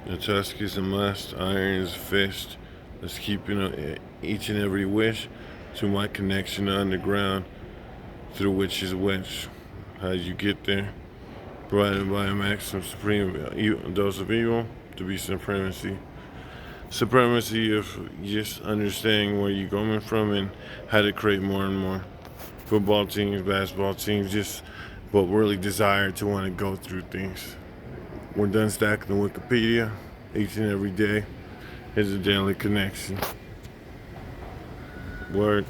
The tusk is a must, iron is a fist. Let's keep each and every wish to my connection to underground through which is which. How'd you get there? Provided by a maximum supreme dose of evil to be supremacy. Supremacy of just understanding where you're coming from and how to create more and more. Football teams, basketball teams, just but really desire to want to go through things. We're done stacking the Wikipedia each and every day. Is a daily connection. Word.